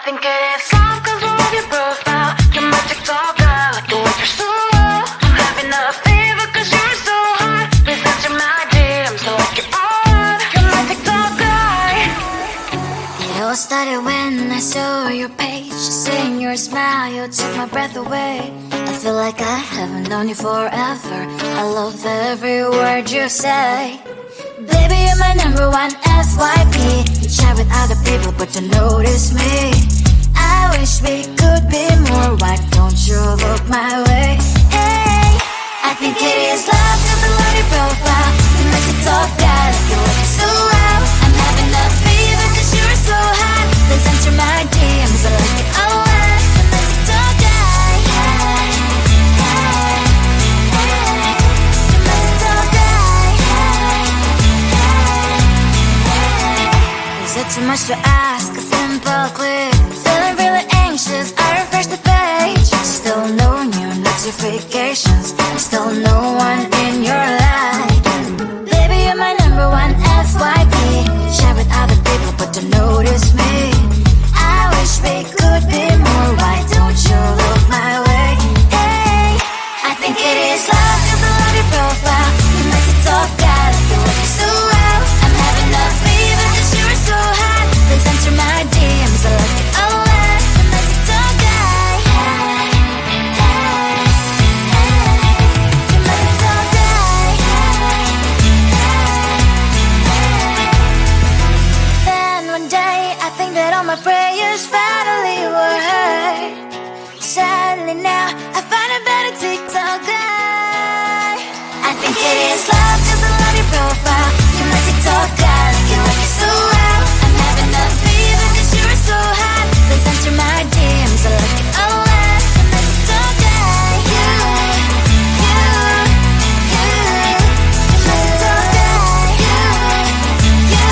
think it is love 'cause I love your profile. You're my TikTok guy, like the way you're so low. I'm having a fever 'cause you're so hot. Please answer my DMs like you're on. You're my TikTok guy. It all started when I saw your page. Seeing your smile, you took my breath away. I feel like I haven't known you forever. I love every word you say. Baby, you're my number one FYP. You chat with other people but you notice me. I wish we could be more. Why don't you look my way? Hey, I think it is love 'cause I love your profile. You make it talk guy like you look so well. I'm having a fever 'cause you're so hot. Please answer my DMs, I like it a lot. You make it talk guy. Hey, hey, hey. You make it talk guy. Is it too much to ask? A simple click. Feeling really anxious, I refresh the page. Still no new notifications. Still no one in your life. Baby, you're my number one FYP. Share with other people but don't notice me. I wish we could be more. Why don't you look my way? Hey, I think it is love 'cause I love your profile. You make it talk guy like you look so well. I'm having a fever 'cause you're so hot. Please answer my DMs, I like it a lot. You make it talk guy. Hey, hey, hey. You make it talk guy. Hey, hey, hey. Then one day I think that all my prayers finally were heard. Sadly now I find a better TikTok guy. I think it is love 'cause I love your profile. You make it talk guy like you like it so well. I'm having a fever 'cause you're so hot. Please answer my DMs, I like it a lot. You make it talk guy. You, you, you. You make it talk guy. You, you,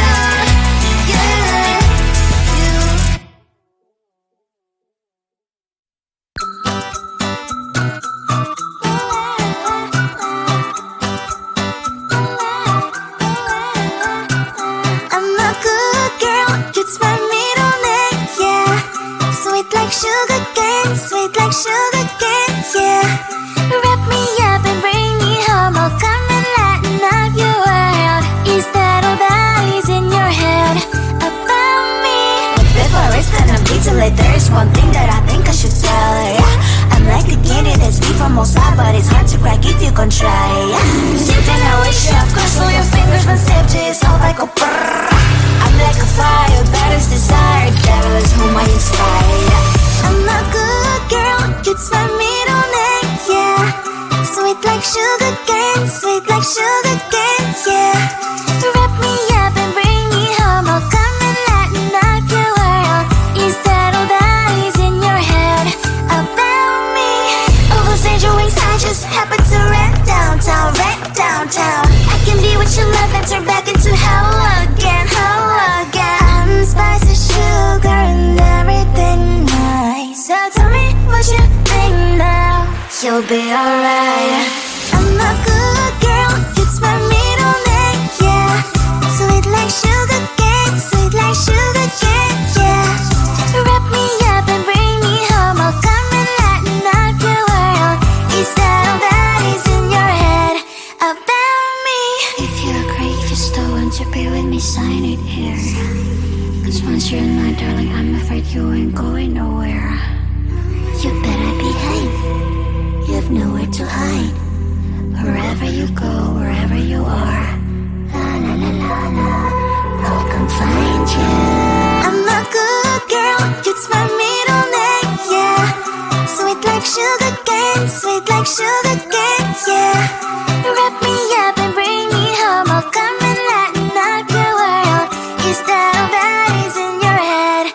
you, you. I'm a good girl, it's my middle name, yeah. Sweet like sugar cane, sweet like sugar cane, yeah. Wrap me up and bring me home, I'll come and lighten up your world. Is that all that is in your head about me? But before it's gonna be too late, there's one thing that I think I should tell her, yeah. I'm like the candy that's sweet from outside, but it's hard to crack if you can try, yeah. Something I wish you have crossed all your fingers when safety is all like a brrrr. I'm like a fire, baddest desire, devil is whom I inspire. I'm a good girl, it's my middle name, yeah. Sweet like sugar cane, sweet like sugar cane, yeah. Wrap me up and bring me home, I'll come and lighten up your world. Is that all that is in your head about me? Overstand your wings, I just happen to rent downtown, I can be what you love and turn back into hell again, hell again. I'm spicy sugar and everything nice. So tell me what you think now. You'll be alright. I'm a good girl, it's my middle name, yeah. Sweet like sugar cane, sweet like sugar cane, yeah. Wrap me up and bring me home, I'll come and lighten up your world. Is that all that is in your head about me? If you agree, just don't want to be with me, sign it here. 'Cause once you're in my darling, I'm afraid you ain't going nowhere. You better behave, you have nowhere to hide. Wherever you go, wherever you are, la la la la la, I'll come find you. I'm a good girl, it's my middle name, yeah. Sweet like sugar cane, sweet like sugar cane, yeah. Wrap me up and bring me home, I'll come and lighten up your world. Is that all that is in your head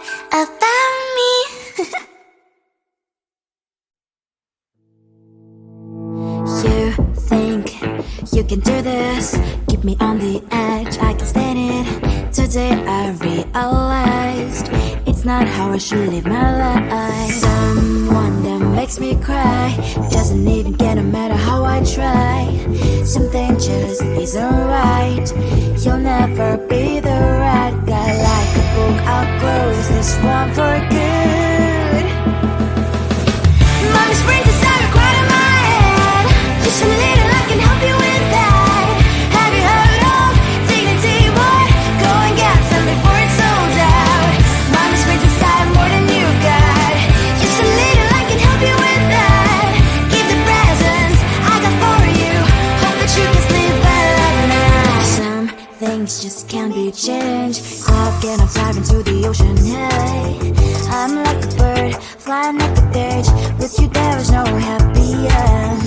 about me? You think you can do this, keep me on the edge, I can stand it. Today I realized it's not how I should live my life. Someone that makes me cry doesn't even get no matter how I try. Something just isn't right. You'll never be the right guy. Like a book, I'll close this one for good. things just can't be changed. Cloud and I'm diving to the ocean, hey. I'm like a bird, flying like a cage. With you there is no happy end.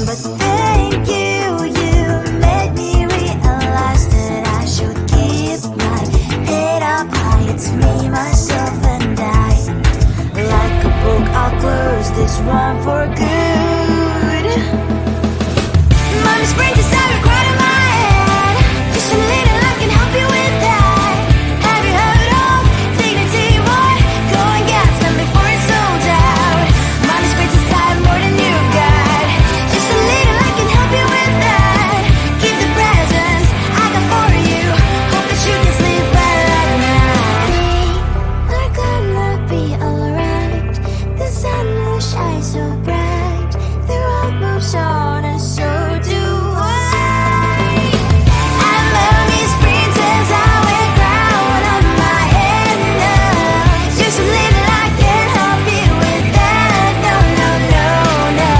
But thank you, you made me realize that I should keep my head up high. It's me, myself and I. Like a book, I'll close this one for good. Mommy springs inside a cry in my head. Just a little I can help you with that. Have you heard of dignity, boy? Go and get some before it's sold out. Mommy springs inside more than you got. Just a little I can help you with that. Keep the presents I got for you. Hope that you can sleep well at night. We're gonna be alright. The sun will shine so bright. The road moves on and so do I. And mommy springs as I wear crown on my head now. Just a little I can help you with that. No, no, no, no.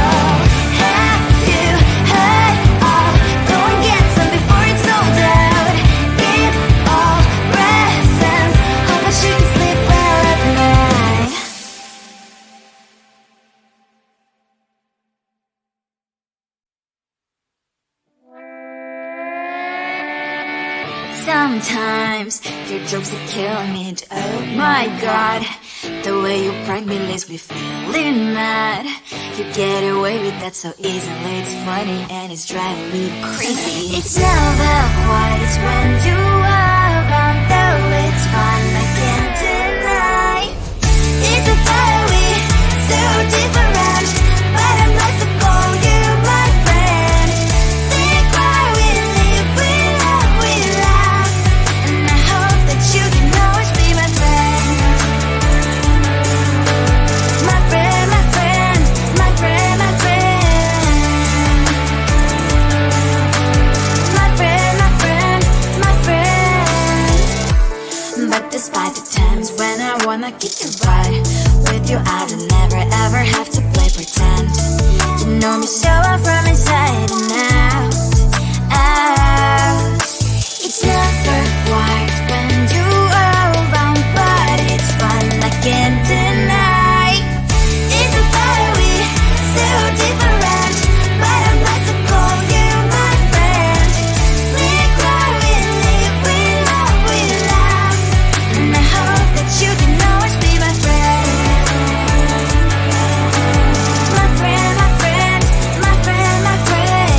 Have you heard of? Go and get some before it's sold out. Keep all presents. Hope that you can sleep well at night. Sometimes your jokes that kill me. Oh my god, the way you prank me leaves me feeling mad. You get away with that so easily. It's funny and it's driving me crazy. It's never quite as when you are around, though it's fun, I can't deny. It's a fiery, so different, but I'm not to call you my friend. We cry, we live, we love, we laugh, and I hope that you can always be my friend. My friend, my friend, my friend, my friend. My friend, my friend, my friend. But despite the times when I wanna kick your butt, with you I don't never ever have to play pretend. You know me so well from inside and out, out. It's never quite when you are around, but it's fun, I can't deny. It's a fiery, so different, but I'm not to call you my friend. We cry, we live, we love, we laugh, and I hope that you can always be my friend. My friend, my friend, my friend, my friend.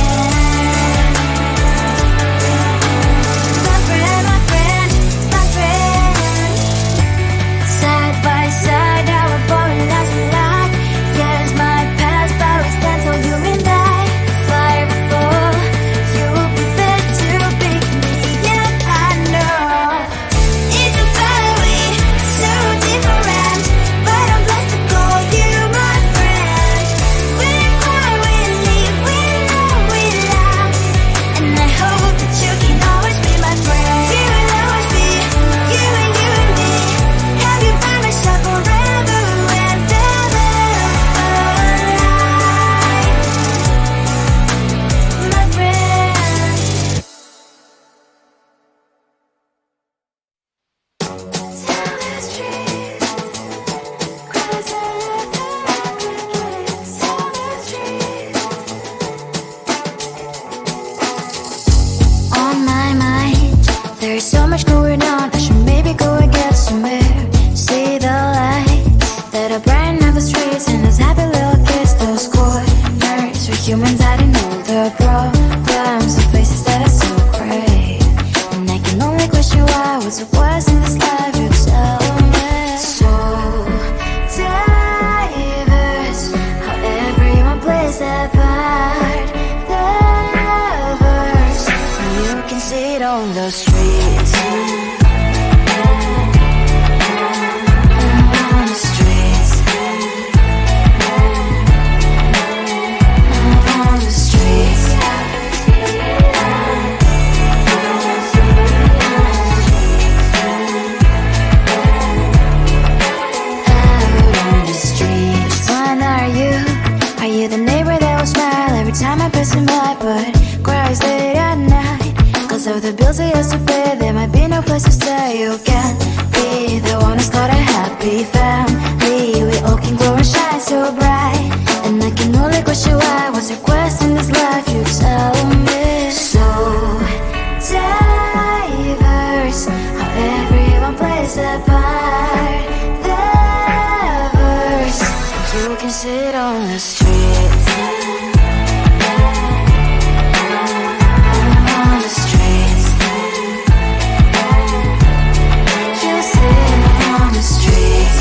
My friend, my friend, my friend. Side by side, our body lies a lot. Yes, my past, but we stand so you and I. Fly before you will be there to pick me, yeah, I know. It's a fiery, so different, but I'm blessed to call you my friend. We cry, we live, we love, we laugh, and I hope that you can always be my friend. You will always be, you and me. Have you found myself forever and ever alive? My friend. Tell the streets, cause I love the streets. Tell the streets. On my mind, there's so much going on. I should maybe go and get somewhere. See the lights that are bright on the streets, and those happy little kids, those corners where humans hiding all the problems, the places that are so great. And I can only question why was it was in this life. You tell me. So diverse, how everyone plays their part. The lovers, you can see it on the streets. On the streets. On the streets. Out on the streets. When are you? Are you the neighbor that will smile every time I pass him by, but cries late at night? Cause of the bills I used to pay, question why was requesting this life you tell me. So diverse, how everyone plays their part. Their verse, you can sit on the street. On the streets, you sit on the streets.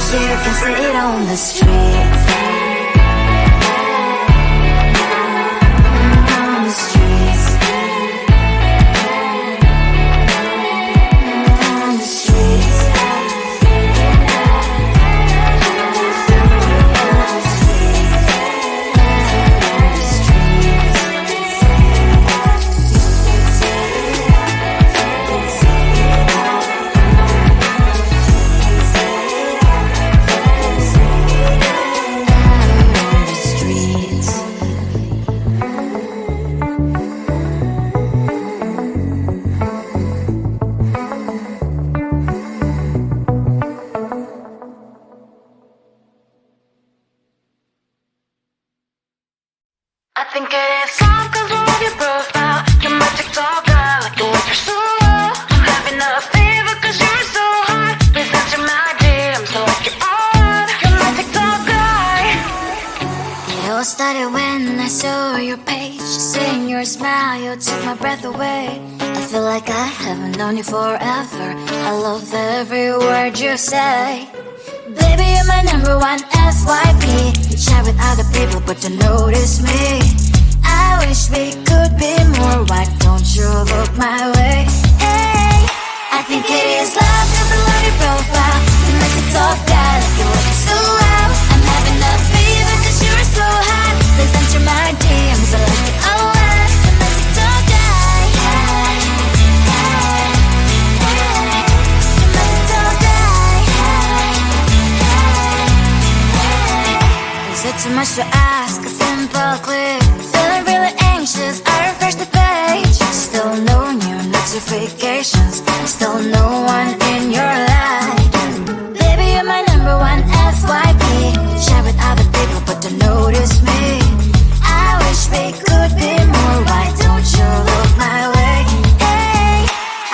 You can sit on the streets. On the streets. On the streets. I think it is time 'cause I love your profile. You're my TikTok guy, like the way you're so low. I'm having a fever 'cause you're so hot. Please answer my DMs like you're on. You're my TikTok guy. It all started when I saw your page. Seeing your smile, you took my breath away. I feel like I haven't known you forever. I love every word you say. Baby, you're my number one FYP. You chat with other people, but you notice me. I wish we could be more. Why don't you look my way? Hey, I think it is love 'cause I love your profile. You're my TikTok guy, like you look so well. I'm having a fever 'cause you're so hot. Please answer my DMs, I like it a lot. You're my TikTok guy. Hey, hey, hey. You're my TikTok guy. Is it too much to ask? A simple click. Feeling really anxious, I refresh the page. Still no new notifications. Still no one in your life. Baby, you're my number one FYP. Share with other people, but don't notice me. I wish we could be more. Why don't you look my way? Hey,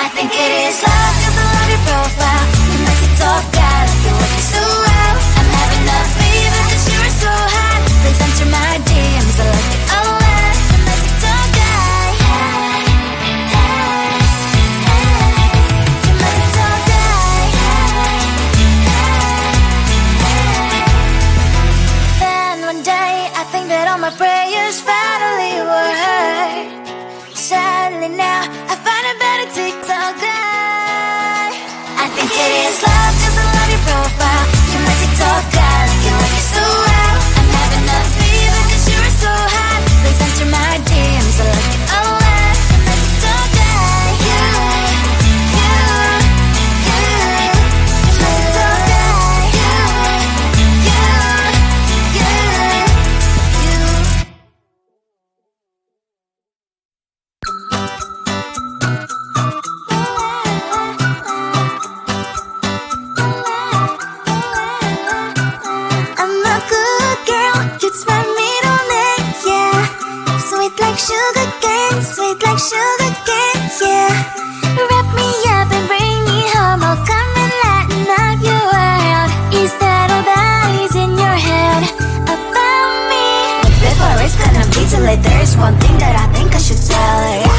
I think it is love 'cause I love your profile. You're my TikTok guy, like you look so well. I'm having a fever 'cause you're so hot. Please answer my DMs, I like it a lot. You're my TikTok guy. Hey, hey, hey. You're my TikTok guy. Hey, hey, hey. Then one day I think that all my prayers finally were heard. Sadly now I find a better TikTok guy. I think it is love 'cause I love your profile. You're my TikTok guy, like you look so well. I'm having a fever 'cause you're so hot. Please answer my DMs, I like it a lot. You're my TikTok guy. You, you, you. You're my TikTok guy. You, you, you, you. I'm a good girl, it's my middle name, yeah. Sweet like sugar cane, sweet like sugar cane, yeah. Wrap me up and bring me home, I'll come and lighten up your world. Is that all that is in your head about me? Before it's gonna be too late, there's one thing that I think I should tell her.